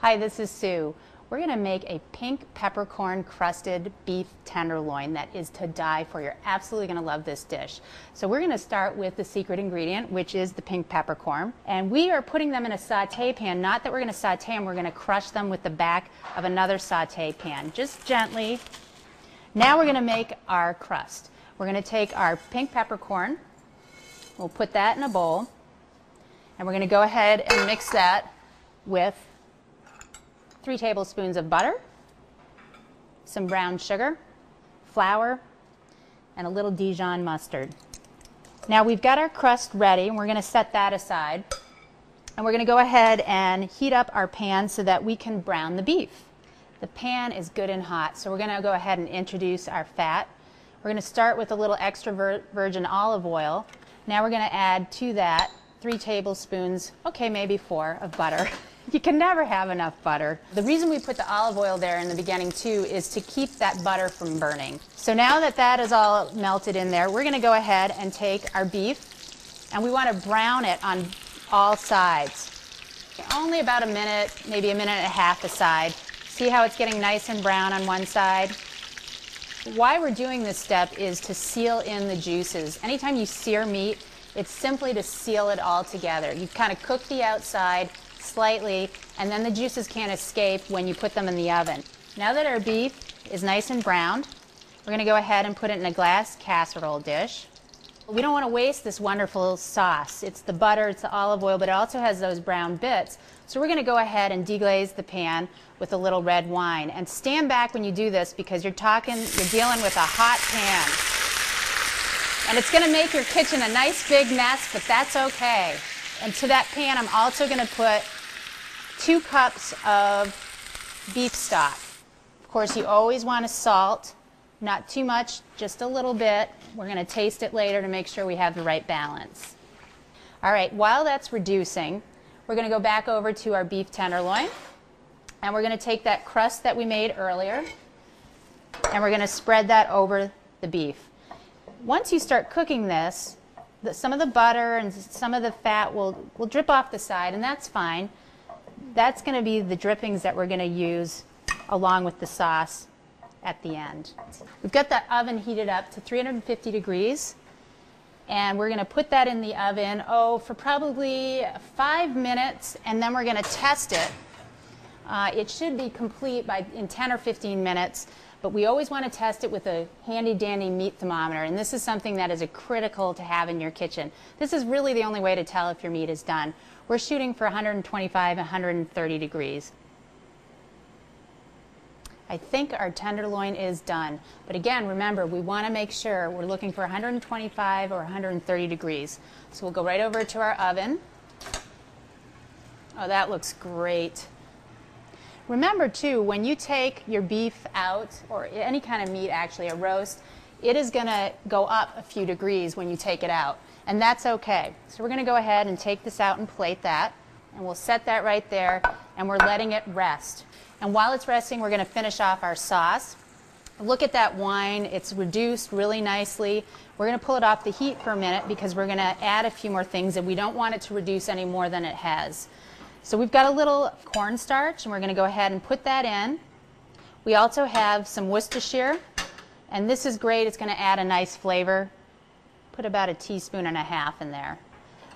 Hi, this is Sue. We're going to make a pink peppercorn crusted beef tenderloin that is to die for. You're absolutely going to love this dish. So we're going to start with the secret ingredient, which is the pink peppercorn. And we are putting them in a saute pan. Not that we're going to saute them, we're going to crush them with the back of another saute pan, just gently. Now we're going to make our crust. We're going to take our pink peppercorn, we'll put that in a bowl, and we're going to go ahead and mix that with 3 tablespoons of butter, some brown sugar, flour, and a little Dijon mustard. Now we've got our crust ready, and we're going to set that aside. And we're going to go ahead and heat up our pan so that we can brown the beef. The pan is good and hot, so we're going to go ahead and introduce our fat. We're going to start with a little extra virgin olive oil. Now we're going to add to that 3 tablespoons, okay, maybe 4, of butter. You can never have enough butter. The reason we put the olive oil there in the beginning too is to keep that butter from burning. So now that that is all melted in there, we're going to go ahead and take our beef, and we want to brown it on all sides. Only about a minute, maybe a minute and a half a side. See how it's getting nice and brown on one side? Why we're doing this step is to seal in the juices. Anytime you sear meat, it's simply to seal it all together. You kind of cook the outside slightly, and then the juices can't escape when you put them in the oven. Now that our beef is nice and browned, we're going to go ahead and put it in a glass casserole dish. We don't want to waste this wonderful sauce. It's the butter, it's the olive oil, but it also has those brown bits. So we're going to go ahead and deglaze the pan with a little red wine. And stand back when you do this, because you're dealing with a hot pan. And it's going to make your kitchen a nice big mess, but that's okay. And to that pan, I'm also going to put 2 cups of beef stock. Of course, you always want to salt, not too much, just a little bit. We're going to taste it later to make sure we have the right balance. All right, while that's reducing, we're going to go back over to our beef tenderloin, and we're going to take that crust that we made earlier, and we're going to spread that over the beef. Once you start cooking this, some of the butter and some of the fat will drip off the side, and that's fine. That's going to be the drippings that we're going to use along with the sauce at the end. We've got the oven heated up to 350 degrees, and we're going to put that in the oven, for probably 5 minutes, and then we're going to test it. It should be complete in 10 or 15 minutes. But we always want to test it with a handy-dandy meat thermometer, and this is something that is critical to have in your kitchen. This is really the only way to tell if your meat is done. We're shooting for 125, 130 degrees. I think our tenderloin is done. But again, remember, we want to make sure we're looking for 125 or 130 degrees. So we'll go right over to our oven. Oh, that looks great. Remember too, when you take your beef out, or any kind of meat actually, a roast, it is going to go up a few degrees when you take it out, and that's okay. So we're going to go ahead and take this out and plate that, and we'll set that right there, and we're letting it rest. And while it's resting, we're going to finish off our sauce. Look at that wine, it's reduced really nicely. We're going to pull it off the heat for a minute because we're going to add a few more things, and we don't want it to reduce any more than it has. So we've got a little cornstarch, and we're going to go ahead and put that in. We also have some Worcestershire, and this is great. It's going to add a nice flavor. Put about 1.5 teaspoons in there.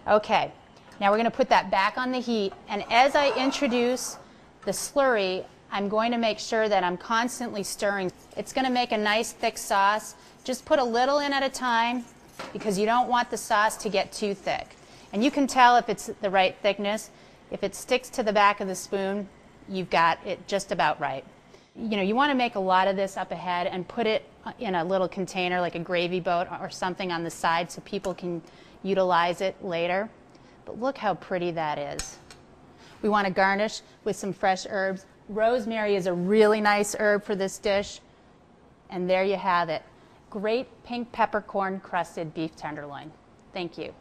Okay, now we're going to put that back on the heat, and as I introduce the slurry, I'm going to make sure that I'm constantly stirring. It's going to make a nice thick sauce. Just put a little in at a time, because you don't want the sauce to get too thick. And you can tell if it's the right thickness. If it sticks to the back of the spoon, you've got it just about right. You want to make a lot of this up ahead and put it in a little container like a gravy boat or something on the side so people can utilize it later. But look how pretty that is. We want to garnish with some fresh herbs. Rosemary is a really nice herb for this dish. And there you have it. Great pink peppercorn crusted beef tenderloin. Thank you.